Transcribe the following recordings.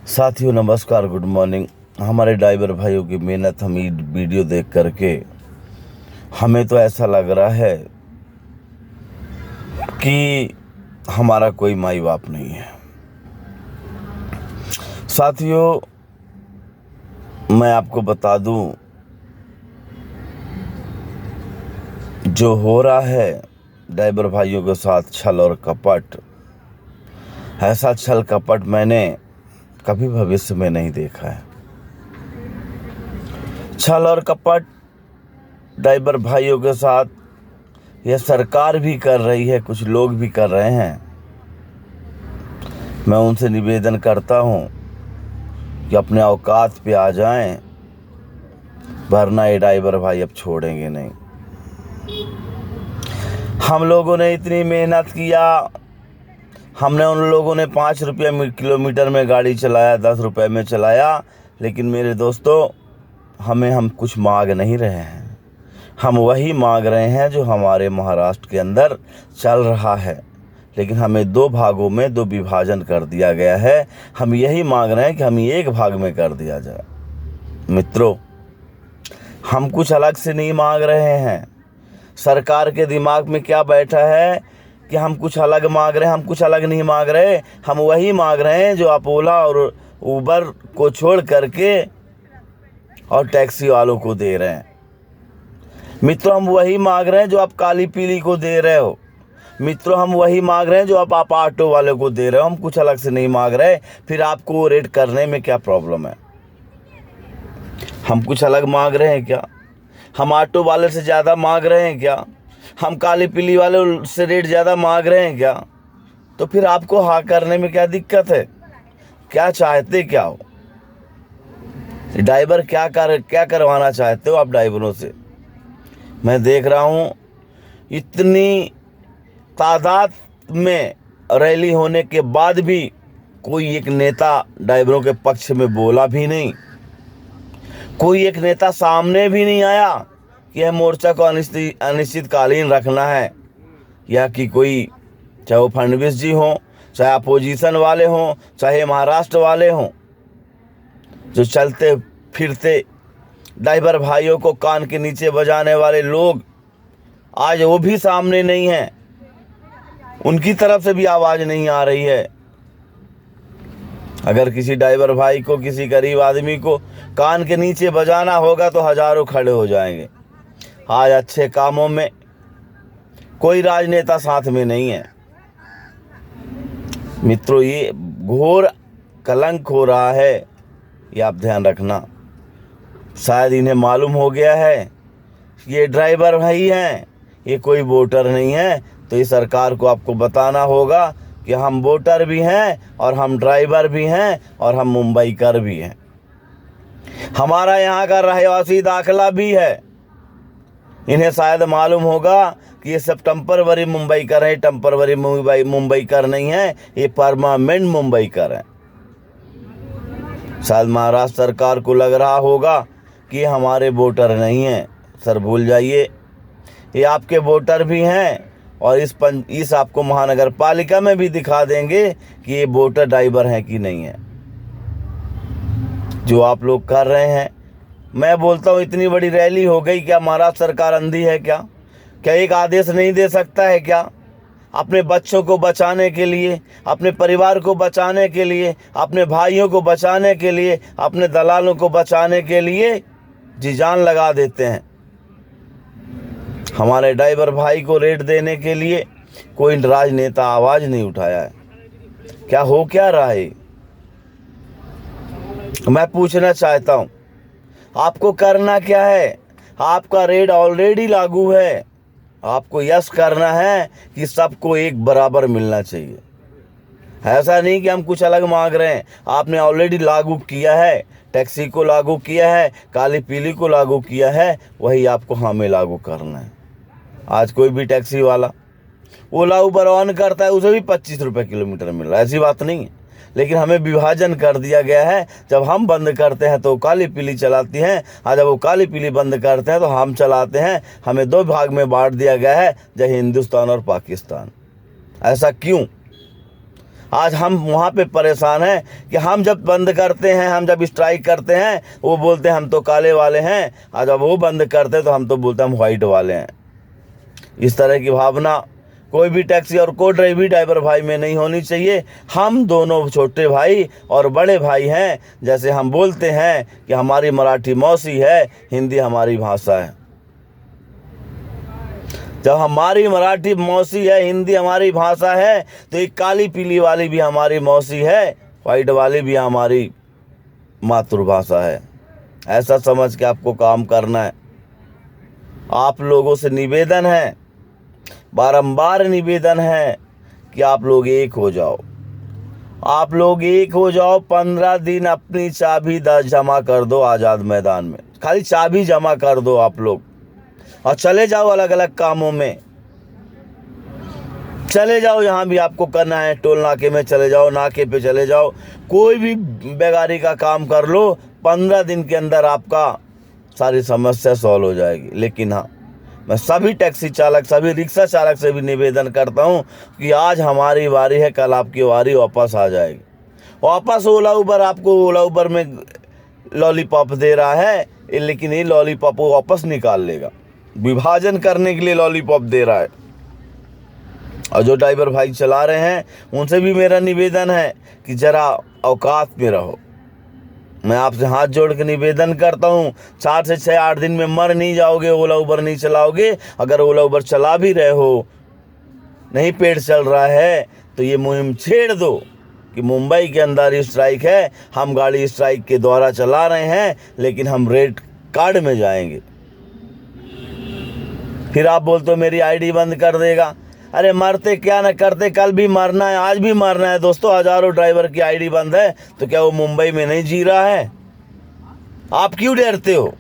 साथियों नमस्कार, good morning. हमारे ड्राइवर भाइयों की मेहनत हम वीडियो देख करके हमें तो ऐसा लग रहा है कि हमारा कोई माई बाप नहीं है। साथियों, मैं आपको बता दूं, जो हो रहा है ड्राइवर भाइयों के साथ छल और कपट, ऐसा छल कपट मैंने कभी भविष्य में नहीं देखा है। छल और कपट ड्राइवर भाइयों के साथ यह सरकार भी कर रही है, कुछ लोग भी कर रहे हैं। मैं उनसे निवेदन करता हूं कि अपने औकात पे आ जाएं, वरना ये ड्राइवर भाई अब छोड़ेंगे नहीं। हम लोगों ने इतनी मेहनत किया, हमने उन लोगों ने 5 रुपये किलोमीटर में गाड़ी चलाया, 10 रुपये में चलाया, लेकिन मेरे दोस्तों हम कुछ मांग नहीं रहे हैं। हम वही मांग रहे हैं जो हमारे महाराष्ट्र के अंदर चल रहा है, लेकिन हमें 2 भागों में 2 विभाजन कर दिया गया है। हम यही मांग रहे हैं कि हम 1 भाग में कर दिया जाए। मित्रों, हम कुछ अलग से नहीं मांग रहे हैं। सरकार के दिमाग में क्या बैठा है कि हम कुछ अलग मांग रहे हैं। हम कुछ अलग नहीं मांग रहे, हम वही मांग रहे हैं जो आप ओला और उबर को छोड़ करके और टैक्सी वालों को दे रहे हैं। मित्रों, हम वही मांग रहे हैं जो आप काली पीली को दे रहे हो। मित्रों, हम वही मांग रहे हैं जो आप ऑटो वाले को दे रहे हो। हम कुछ अलग से नहीं मांग रहे। फिर आपको रेट करने में क्या प्रॉब्लम है? हम कुछ अलग मांग रहे हैं क्या? हम ऑटो वाले से ज़्यादा मांग रहे हैं क्या? हम काली पीली वाले से रेट ज़्यादा मांग रहे हैं क्या? तो फिर आपको हाँ करने में क्या दिक्कत है? क्या चाहते क्या हो? ड्राइवर क्या करवाना चाहते हो आप ड्राइवरों से? मैं देख रहा हूँ इतनी तादाद में रैली होने के बाद भी कोई एक नेता ड्राइवरों के पक्ष में बोला भी नहीं। कोई एक नेता सामने भी नहीं आया कि यह मोर्चा को अनिश्चितकालीन रखना है, या कि कोई, चाहे वो फडणवीस जी हों, चाहे अपोजिशन वाले हों, चाहे महाराष्ट्र वाले हों, जो चलते फिरते ड्राइवर भाइयों को कान के नीचे बजाने वाले लोग, आज वो भी सामने नहीं हैं। उनकी तरफ से भी आवाज़ नहीं आ रही है। अगर किसी ड्राइवर भाई को, किसी गरीब आदमी को कान के नीचे बजाना होगा तो हजारों खड़े हो जाएंगे। आज अच्छे कामों में कोई राजनेता साथ में नहीं है। मित्रों, ये घोर कलंक हो रहा है, ये आप ध्यान रखना। शायद इन्हें मालूम हो गया है ये ड्राइवर भाई हैं, ये कोई वोटर नहीं है। तो ये सरकार को आपको बताना होगा कि हम वोटर भी हैं और हम ड्राइवर भी हैं और हम मुंबईकर भी हैं। हमारा यहाँ का रहवासी दाखिला भी है। इन्हें शायद मालूम होगा कि ये सब टेम्परवरी मुंबईकर है, टेम्परवरी मुंबईकर नहीं है, ये परमानेंट मुंबईकर है। शायद महाराष्ट्र सरकार को लग रहा होगा कि हमारे वोटर नहीं हैं। सर, भूल जाइए, ये आपके वोटर भी हैं और इस आपको महानगर पालिका में भी दिखा देंगे कि ये वोटर ड्राइवर हैं कि नहीं है। जो आप लोग कर रहे हैं, मैं बोलता हूँ, इतनी बड़ी रैली हो गई, क्या महाराष्ट्र सरकार अंधी है क्या? क्या एक आदेश नहीं दे सकता है क्या? अपने बच्चों को बचाने के लिए, अपने परिवार को बचाने के लिए, अपने भाइयों को बचाने के लिए, अपने दलालों को बचाने के लिए जी जान लगा देते हैं। हमारे ड्राइवर भाई को रेट देने के लिए कोई राजनेता आवाज़ नहीं उठाया है। क्या हो क्या रहा है? मैं पूछना चाहता हूँ, आपको करना क्या है? आपका रेट ऑलरेडी लागू है। आपको यस करना है कि सबको एक बराबर मिलना चाहिए। ऐसा नहीं कि हम कुछ अलग मांग रहे हैं। आपने ऑलरेडी लागू किया है, टैक्सी को लागू किया है, काली पीली को लागू किया है, वही आपको हमें लागू करना है। आज कोई भी टैक्सी वाला ओला उबर ऑन करता है, उसे भी 25 रुपये किलोमीटर मिल रहा है, ऐसी बात नहीं है। लेकिन हमें विभाजन कर दिया गया है। जब हम बंद करते हैं तो काली पीली चलाती हैं, और जब वो काली पीली बंद करते हैं तो हम चलाते हैं। हमें 2 भाग में बांट दिया गया है, जय हिंदुस्तान और पाकिस्तान। ऐसा क्यों? आज हम वहाँ पे परेशान हैं कि हम जब बंद करते हैं, हम जब स्ट्राइक करते हैं, वो बोलते हैं हम तो काले वाले हैं, और जब वो बंद करते हैं तो हम तो बोलते हैं हम वाइट वाले हैं। इस तरह की भावना कोई भी टैक्सी और को ड्राइवर भाई में नहीं होनी चाहिए। हम दोनों छोटे भाई और बड़े भाई हैं। जैसे हम बोलते हैं कि हमारी मराठी मौसी है, हिंदी हमारी भाषा है। जब हमारी मराठी मौसी है, हिंदी हमारी भाषा है, तो एक काली पीली वाली भी हमारी मौसी है, वाइट वाली भी हमारी मातृभाषा है। ऐसा समझ के आपको काम करना है। आप लोगों से निवेदन है, बारंबार निवेदन है कि आप लोग एक हो जाओ। आप लोग एक हो जाओ। 15 दिन अपनी चाबी जमा कर दो आज़ाद मैदान में। खाली चाबी जमा कर दो आप लोग, और चले जाओ अलग अलग कामों में। चले जाओ, यहाँ भी आपको करना है, टोल नाके में चले जाओ, नाके पे चले जाओ, कोई भी बेगारी का काम कर लो। 15 दिन के अंदर आपका सारी समस्या सॉल्व हो जाएगी। लेकिन हाँ, मैं सभी टैक्सी चालक, सभी रिक्शा चालक से भी निवेदन करता हूँ कि आज हमारी बारी है, कल आपकी बारी वापस आ जाएगी। वापस ओला उबर आपको ओला उबर में लॉलीपॉप दे रहा है, लेकिन ये लॉलीपॉप वो वापस निकाल लेगा। विभाजन करने के लिए लॉलीपॉप दे रहा है। और जो ड्राइवर भाई चला रहे हैं उनसे भी मेरा निवेदन है कि ज़रा औकात में रहो। मैं आपसे हाथ जोड़ के निवेदन करता हूँ, 4 से 6 8 दिन में मर नहीं जाओगे, ओला उबर नहीं चलाओगे। अगर ओला उबर चला भी रहे हो, नहीं पेट चल रहा है, तो ये मुहिम छेड़ दो कि मुंबई के अंदर स्ट्राइक है, हम गाड़ी स्ट्राइक के द्वारा चला रहे हैं, लेकिन हम रेड कार्ड में जाएंगे। फिर आप बोलते हो मेरी आईडी बंद कर देगा। अरे मरते क्या न करते, कल भी मरना है, आज भी मरना है दोस्तों। हजारों ड्राइवर की आईडी बंद है, तो क्या वो मुंबई में नहीं जी रहा है? आप क्यों डरते हो?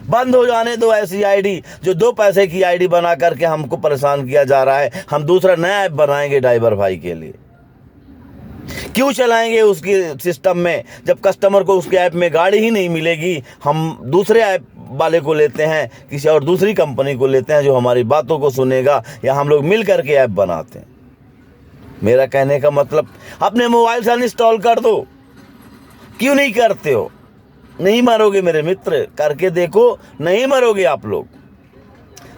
बंद हो जाने दो ऐसी आईडी जो 2 पैसे की आईडी बना करके हमको परेशान किया जा रहा है। हम दूसरा नया ऐप बनाएंगे ड्राइवर भाई के लिए। क्यों चलाएंगे उसके सिस्टम में, जब कस्टमर को उसके ऐप में गाड़ी ही नहीं मिलेगी? हम दूसरे ऐप वाले को लेते हैं, किसी और दूसरी कंपनी को लेते हैं जो हमारी बातों को सुनेगा, या हम लोग मिल करके ऐप बनाते हैं। मेरा कहने का मतलब, अपने मोबाइल से अनइंस्टॉल कर दो। क्यों नहीं करते हो? नहीं मरोगे मेरे मित्र, करके देखो, नहीं मरोगे आप लोग।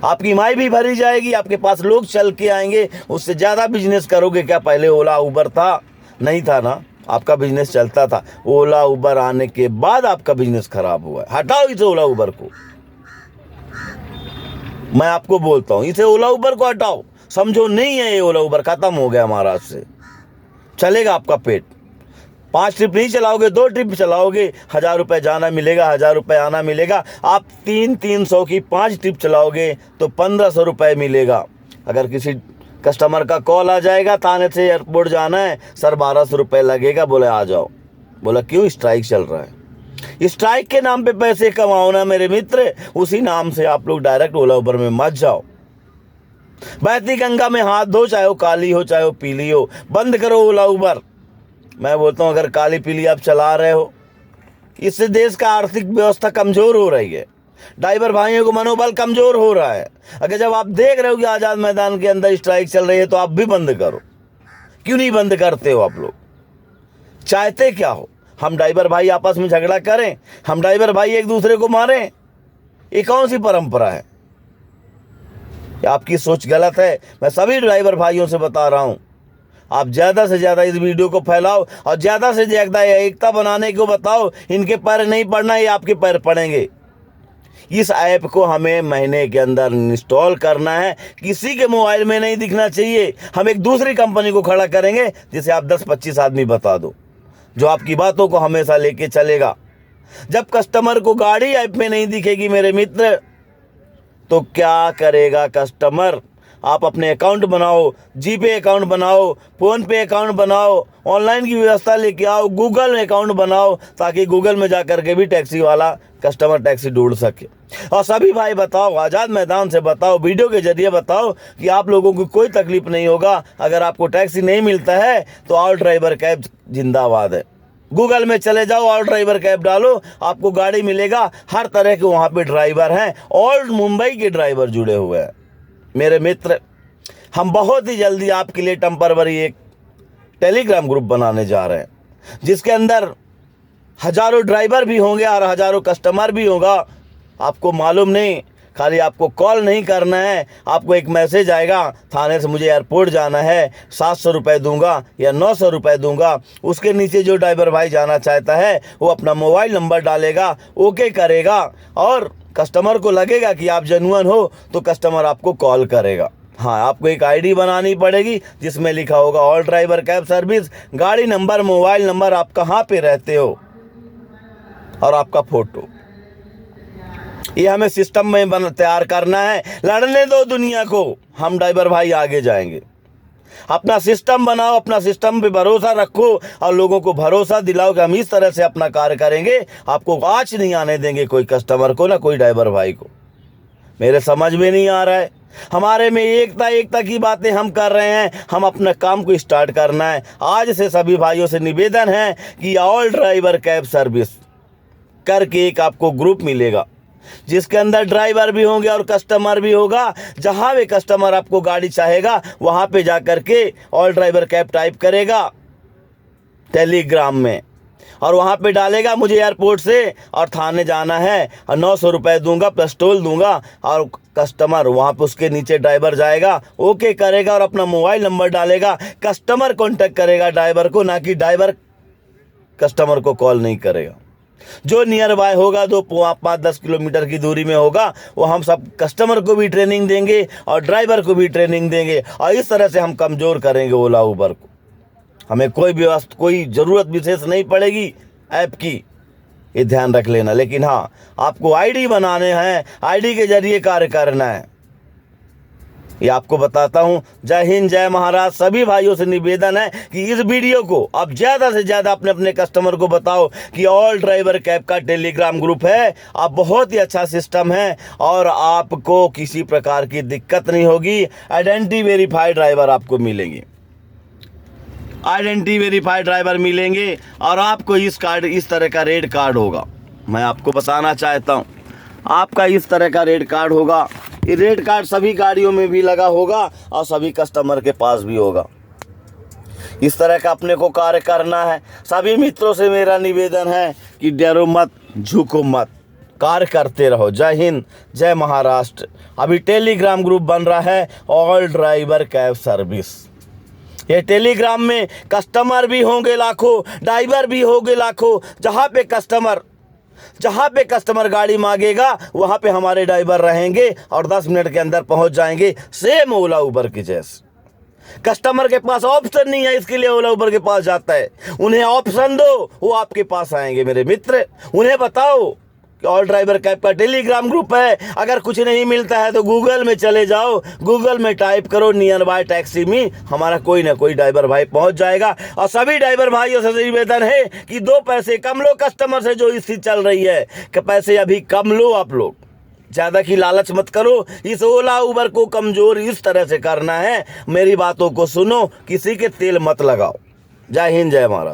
आपकी कमाई भी भरी जाएगी, आपके पास लोग चल के आएंगे, उससे ज़्यादा बिजनेस करोगे। क्या पहले ओला उबर था? नहीं था ना, आपका बिजनेस चलता था। ओला उबर आने के बाद आपका बिजनेस खराब हुआ है। हटाओ इसे ओला उबर को, मैं आपको बोलता हूँ, इसे ओला उबर को हटाओ। समझो नहीं है ये ओला उबर, खत्म हो गया महाराज से। चलेगा आपका पेट। 5 ट्रिप नहीं चलाओगे, 2 ट्रिप चलाओगे, 1000 रुपये जाना मिलेगा, 1000 रुपये आना मिलेगा। आप 300 की 5 ट्रिप चलाओगे तो 1500 रुपये मिलेगा। अगर किसी कस्टमर का कॉल आ जाएगा, थाने से एयरपोर्ट जाना है, सर 1200 रुपये लगेगा, बोले आ जाओ। बोला क्यों? स्ट्राइक चल रहा है। स्ट्राइक के नाम पे पैसे कमाओ ना मेरे मित्र, उसी नाम से आप लोग डायरेक्ट ओला उबर में मत जाओ। बहती गंगा में हाथ धो, चाहे वो काली हो चाहे वो पीली हो। बंद करो ओला उबर। मैं बोलता हूँ, अगर काली पीली आप चला रहे हो, इससे देश का आर्थिक व्यवस्था कमज़ोर हो रही है, ड्राइवर भाइयों को मनोबल कमज़ोर हो रहा है। अगर जब आप देख रहे हो कि आज़ाद मैदान के अंदर स्ट्राइक चल रही है, तो आप भी बंद करो। क्यों नहीं बंद करते हो आप लोग? चाहते क्या हो? हम ड्राइवर भाई आपस में झगड़ा करें? हम ड्राइवर भाई एक दूसरे को मारें? ये कौन सी परंपरा है? आपकी सोच गलत है। मैं सभी ड्राइवर भाइयों से बता रहा हूँ, आप ज़्यादा से ज़्यादा इस वीडियो को फैलाओ और ज़्यादा से ज़्यादा एकता बनाने को बताओ। इनके पैर नहीं पड़ना, ये आपके पैर पड़ेंगे। इस ऐप को हमें महीने के अंदर इंस्टॉल करना है, किसी के मोबाइल में नहीं दिखना चाहिए। हम एक दूसरी कंपनी को खड़ा करेंगे, जिसे आप 10-25 आदमी बता दो, जो आपकी बातों को हमेशा लेके चलेगा। जब कस्टमर को गाड़ी ऐप में नहीं दिखेगी मेरे मित्र, तो क्या करेगा कस्टमर? आप अपने अकाउंट बनाओ, जीपे अकाउंट बनाओ, फ़ोन पे अकाउंट बनाओ, ऑनलाइन की व्यवस्था लेके आओ, गूगल में अकाउंट बनाओ, ताकि गूगल में जा कर के भी टैक्सी वाला कस्टमर टैक्सी ढूंढ सके। और सभी भाई बताओ, आज़ाद मैदान से बताओ, वीडियो के जरिए बताओ कि आप लोगों को कोई तकलीफ नहीं होगा। अगर आपको टैक्सी नहीं मिलता है तो ऑल ड्राइवर कैब जिंदाबाद है। गूगल में चले जाओ, ऑल ड्राइवर कैब डालो, आपको गाड़ी मिलेगा। हर तरह के वहाँ पे ड्राइवर हैं, ऑल मुंबई के ड्राइवर जुड़े हुए हैं। मेरे मित्र, हम बहुत ही जल्दी आपके लिए टेम्पररी एक टेलीग्राम ग्रुप बनाने जा रहे हैं, जिसके अंदर हजारों ड्राइवर भी होंगे और हजारों कस्टमर भी होगा। आपको मालूम नहीं, खाली आपको कॉल नहीं करना है, आपको एक मैसेज आएगा थाने से मुझे एयरपोर्ट जाना है, 700 रुपये दूंगा या 900 रुपये दूंगा। उसके नीचे जो ड्राइवर भाई जाना चाहता है वो अपना मोबाइल नंबर डालेगा, ओके करेगा, और कस्टमर को लगेगा कि आप जेन्युइन हो तो कस्टमर आपको कॉल करेगा। हाँ, आपको एक आईडी बनानी पड़ेगी जिसमें लिखा होगा ऑल ड्राइवर कैब सर्विस, गाड़ी नंबर, मोबाइल नंबर, आप कहाँ पे रहते हो और आपका फ़ोटो। ये हमें सिस्टम में तैयार करना है। लड़ने दो दुनिया को, हम ड्राइवर भाई आगे जाएंगे। अपना सिस्टम बनाओ, अपना सिस्टम पे भरोसा रखो और लोगों को भरोसा दिलाओ कि हम इस तरह से अपना कार्य करेंगे, आपको आँच नहीं आने देंगे कोई कस्टमर को, ना कोई ड्राइवर भाई को। मेरे समझ में नहीं आ रहा है, हमारे में एकता की बातें हम कर रहे हैं, हम अपने काम को स्टार्ट करना है। आज से सभी भाइयों से निवेदन है कि ऑल ड्राइवर कैब सर्विस करके एक आपको ग्रुप मिलेगा जिसके अंदर ड्राइवर भी होंगे और कस्टमर भी होगा। जहां भी कस्टमर आपको गाड़ी चाहेगा वहां पे जा कर के ऑल ड्राइवर कैब टाइप करेगा टेलीग्राम में और वहां पे डालेगा मुझे एयरपोर्ट से और थाने जाना है और 900 रुपये दूंगा प्लस टोल दूंगा, और कस्टमर वहां पे उसके नीचे ड्राइवर जाएगा, ओके करेगा और अपना मोबाइल नंबर डालेगा। कस्टमर कॉन्टेक्ट करेगा ड्राइवर को, ना कि ड्राइवर कस्टमर को कॉल नहीं करेगा। जो नियर बाय होगा, 5-10 किलोमीटर की दूरी में होगा, वो हम सब कस्टमर को भी ट्रेनिंग देंगे और ड्राइवर को भी ट्रेनिंग देंगे, और इस तरह से हम कमज़ोर करेंगे ओला उबर को। हमें कोई ज़रूरत विशेष नहीं पड़ेगी ऐप की, ये ध्यान रख लेना। लेकिन हाँ, आपको आईडी बनाने हैं, आईडी के जरिए कार्य करना है, ये आपको बताता हूँ। जय हिंद, जय महाराज। सभी भाइयों से निवेदन है कि इस वीडियो को आप ज़्यादा से ज़्यादा अपने कस्टमर को बताओ कि ऑल ड्राइवर कैब का टेलीग्राम ग्रुप है। आप बहुत ही अच्छा सिस्टम है और आपको किसी प्रकार की दिक्कत नहीं होगी। आइडेंटिटी वेरीफाइड ड्राइवर आपको मिलेंगे, आइडेंटिटी वेरीफाइड ड्राइवर मिलेंगे और आपको इस तरह का रेड कार्ड होगा। मैं आपको बताना चाहता हूँ, आपका इस तरह का रेड कार्ड होगा। ये रेड कार्ड सभी गाड़ियों में भी लगा होगा और सभी कस्टमर के पास भी होगा। इस तरह का अपने को कार्य करना है। सभी मित्रों से मेरा निवेदन है कि डरो मत, झुको मत, कार्य करते रहो। जय हिंद, जय महाराष्ट्र। अभी टेलीग्राम ग्रुप बन रहा है ऑल ड्राइवर कैब सर्विस। ये टेलीग्राम में कस्टमर भी होंगे लाखों, ड्राइवर भी होंगे लाखों। जहाँ पे कस्टमर गाड़ी मांगेगा वहाँ पे हमारे ड्राइवर रहेंगे और 10 मिनट के अंदर पहुँच जाएंगे, सेम ओला उबर के जैसे। कस्टमर के पास ऑप्शन नहीं है, इसके लिए ओला उबर के पास जाता है। उन्हें ऑप्शन दो, वो आपके पास आएंगे। मेरे मित्र, उन्हें बताओ कि ऑल ड्राइवर कैब का टेलीग्राम ग्रुप है। अगर कुछ नहीं मिलता है तो गूगल में चले जाओ, गूगल में टाइप करो नियर बाय टैक्सी में, हमारा कोई ना कोई ड्राइवर भाई पहुंच जाएगा। और सभी ड्राइवर भाइयों से निवेदन है कि 2 पैसे कम लो कस्टमर से। जो स्थिति चल रही है कि पैसे अभी कम लो, आप लोग ज़्यादा की लालच मत करो। इस ओला उबर को कमज़ोर इस तरह से करना है। मेरी बातों को सुनो, किसी के तेल मत लगाओ। जय हिंद, जय महाराज।